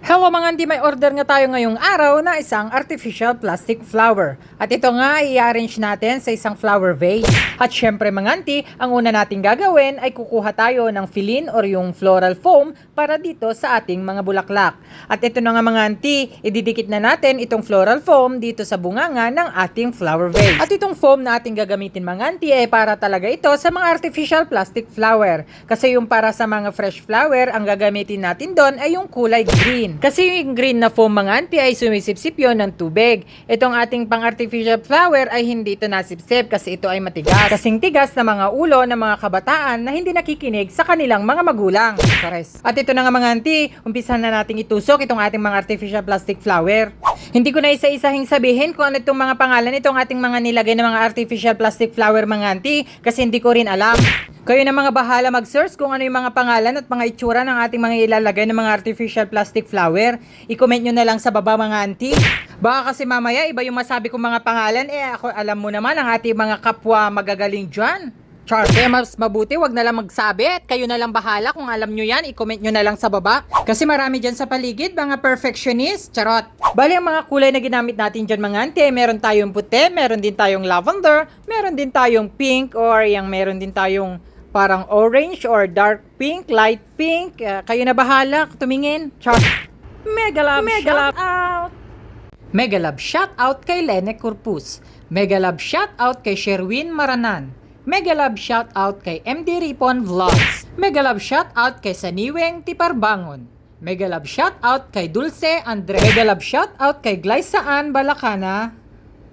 Hello mga auntie, may order nga tayo ngayong araw na isang artificial plastic flower. At ito nga, i-arrange natin sa isang flower vase. At syempre mga auntie, ang una nating gagawin ay kukuha tayo ng filin or yung floral foam para dito sa ating mga bulaklak. At ito na nga mga auntie, ididikit na natin itong floral foam dito sa bunganga ng ating flower vase. At itong foam na ating gagamitin mga auntie ay para talaga ito sa mga artificial plastic flower. Kasi yung para sa mga fresh flower, ang gagamitin natin doon ay yung kulay green. Kasi yung green na foam mga auntie ay sumisipsip yon ng tubig. Itong ating pang-artificial flower ay hindi ito nasipsip kasi ito ay matigas. Kasing tigas na mga ulo ng mga kabataan na hindi nakikinig sa kanilang mga magulang. Pares. At ito na nga mga auntie, umpisahan na nating itusok itong ating mga artificial plastic flower. Hindi ko na isa-isahing sabihin kung ano itong mga pangalan itong ating mga nilagay ng mga artificial plastic flower mga auntie kasi hindi ko rin alam. Kayo na mga bahala mag-search kung ano yung mga pangalan at mga itsura ng ating mga ilalagay ng mga artificial plastic flower. I-comment nyo na lang sa baba mga auntie. Baka kasi mamaya iba yung masabi kong mga pangalan, ako alam mo naman ang ating mga kapwa magagaling dyan. Char, kaya mas mabuti wag na lang magsabi at kayo na lang bahala kung alam nyo yan, i-comment nyo na lang sa baba. Kasi marami dyan sa paligid, mga perfectionist, charot. Bali ang mga kulay na ginamit natin dyan mga auntie, meron tayong puti, meron din tayong lavender, meron din tayong pink, or yung meron din tayong parang orange or dark pink, light pink. Kayo na bahala, tumingin. Char. Mega love shout out. Mega love shout out kay Lene Corpus. Mega love shout out kay Sherwin Maranan. Mega love shout out kay MD Ripon Vlogs. Mega love shout out kay Saniweng Tiparbangon. Mega love shout out kay Dulce Andre. Mega love shout out kay Glaysaan Balacana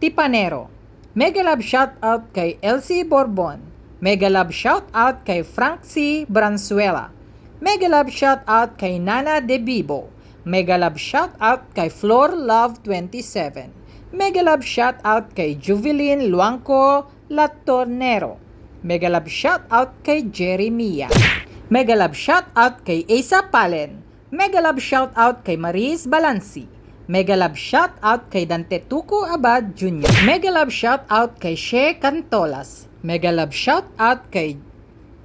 Tipanero. Mega love shout out kay Elsie Borbon. Mega love shout out kay Frank C. Branzuela. Mega love shout out kay Nana De Bibo. Mega love shout out kay Flor Love 27. Mega love shout out kay Juvelin Luanco Latornero. Mega love shout out kay Jerry Mia. Mega love shout out kay Asa Palen. Mega love shout out kay Maris Balansi. Mega love shout out kay Dante Tuco Abad Jr. Mega love shout out kay She Cantolas. Mega love shout out kay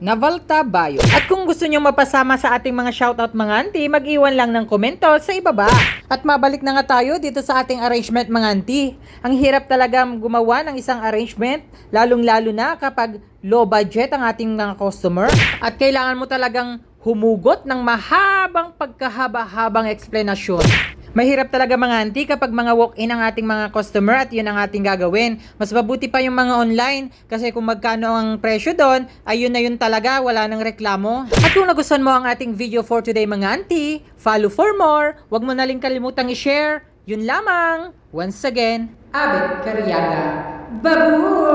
Navalta Bayo. At kung gusto nyo mapasama sa ating mga shoutout mga auntie, mag-iwan lang ng komento sa ibaba. At mabalik na nga tayo dito sa ating arrangement mga auntie. Ang hirap talaga gumawa ng isang arrangement, lalong-lalo na kapag low budget ang ating mga customer. At kailangan mo talagang humugot ng mahabang pagkahaba-habang eksplanasyon. Mahirap talaga mga auntie kapag mga walk-in ang ating mga customer at yun ang ating gagawin. Mas mabuti pa yung mga online kasi kung magkano ang presyo doon, ayun na yun talaga, wala nang reklamo. At kung nagustuhan mo ang ating video for today mga auntie, follow for more, wag mo na rin kalimutang i-share. Yun lamang. Once again, Abet Cariaga. Babu!